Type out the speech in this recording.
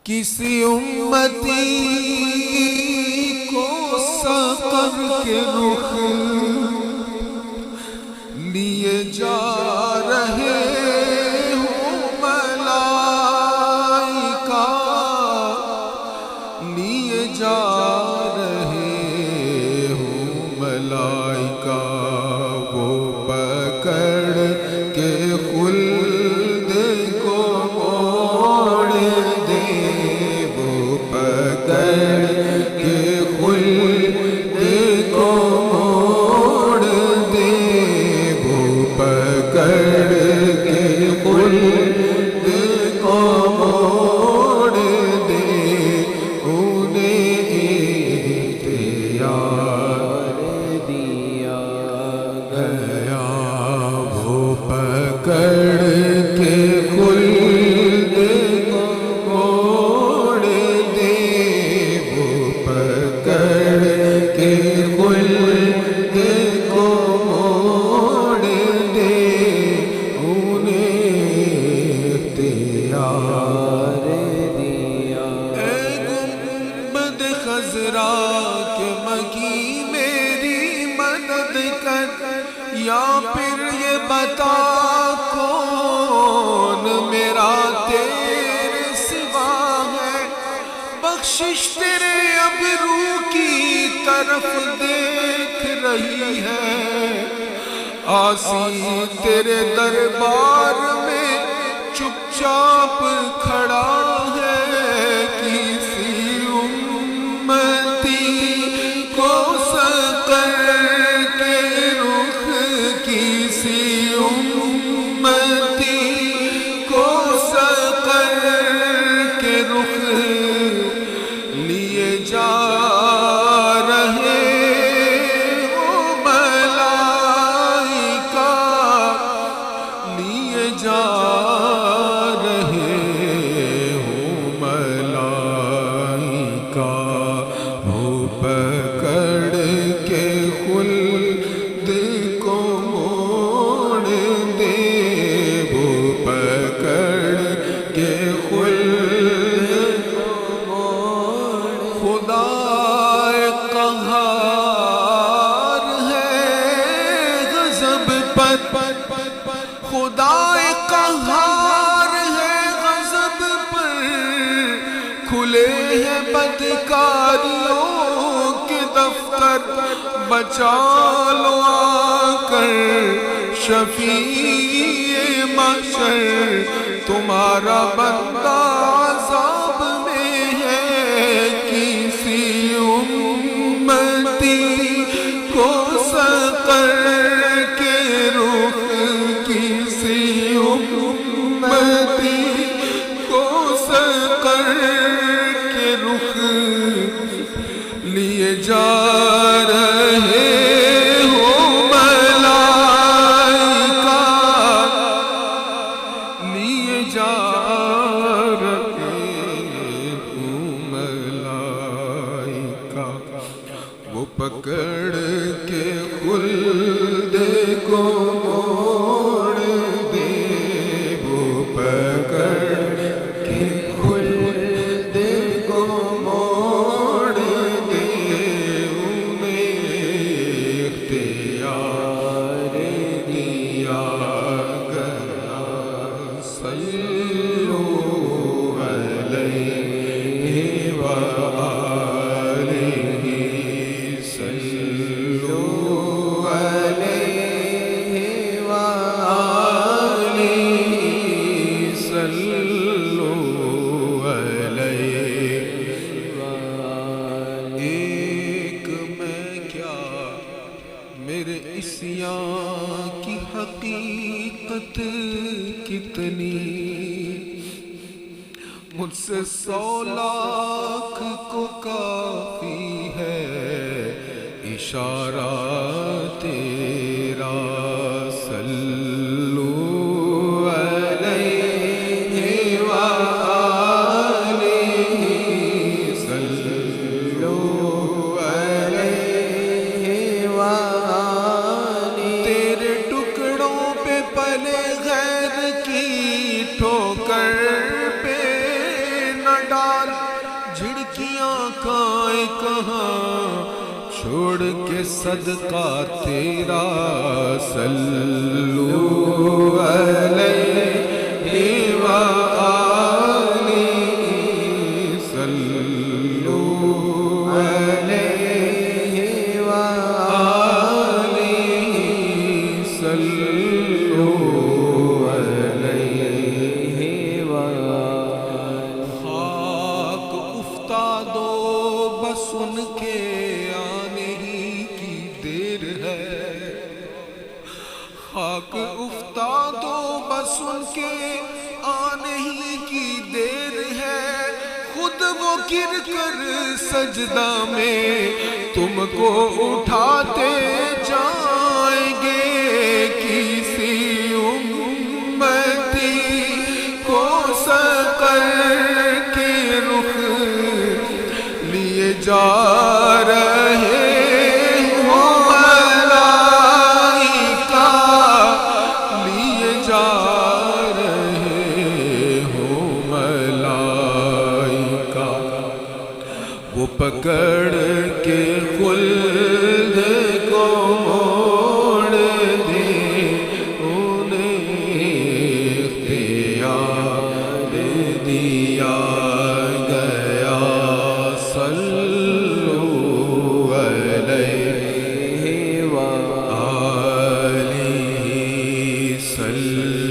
کسی امتی کو سقر کے رخ لیے جا رہے ہوں ملائکہ، لیے جا رہے ہوں ملائکہ، وہ پکڑ کے خلد کو موڑ دے، وہ پکڑ کے خلد کو موڑ دے، وہ پکڑ کے خلد کو موڑ دے، انہیں اختیار دیا گیا، وہ پکڑ کے خلد کو موڑ دے، وہ پکڑ کے خلد کو موڑ دے، انہیں اختیار دیا۔ اے گنبد خضرا کے مکی میری مدد کر، یا پھر یہ بتا کون میرا تیرے سوا ہے، بخشش تیرے ابرو کی طرف دیکھ رہی ہے، آسی تیرے دربار میں چپ چاپ کھڑا ہے، کسی امتی کو سقر کے رخ، کسی امتی کو سقر کے رخ لیے جا رہے ہوں ملائکہ، لیے جا رہے ہوں ملائکہ، وہ پکڑ کے خلد کو موڑ دے، وہ پکڑ کے خلد کو موڑ دے۔ خدا قہار ہے غضب پر، خدا قہار ہے غضب پر، کھلے ہیں بدکاریوں کے دفتر، بچا لو آ کر شفیع محشر، تمہارا بندہ عذاب میں ہے، کسی امتی کو سقر کے رخ، کسی امتی کو سقر کے رخ لیے جا رہے ہوں ملائکہ، لیے جا رہے ہوں ملائکہ، وہ پکڑ کے خلد کو موڑ دے، وہ پکڑ کے خلد کو موڑ دے، انہیں اختیار دیا گیا، صلو علیہ وآلہ، صلو علیہ وآلہ، صلو علیہ وآلہ۔ ایک میں کیا میرے عصیاں کی حقیقت کتنی، مجھ سے 100 لاکھ کو کافی ہے اشارہ تیرا، صلو علیہ وآلہ، صلو علیہ وآلہ۔ تیرے ٹکڑوں پہ پلے غیر کی ٹھوکر پہ نہ ڈال، ڈال جھڑکیاں کائیں کہاں چھوڑ کے صدقہ تیرا صلو علیہ وآلہ صلو علیہ وآلہ صلو علیہ وآلہ خاک افتادو بس ان کے آنے ہی کی دیر ہے خاک افتادو بس ان کے آنے ہی کی دیر ہے خود وہ گر کر سجدہ میں تم کو اٹھاتے جائیں گے کسی امتی کو سقر کے رخ لیے جا رہے ہو ملائکہ لیے جا رہے ہو ملائکہ وہ پکڑ کے خلد کو موڑ دے انہیں اختیار دیا گیا صلو علیہ وآلہ صلو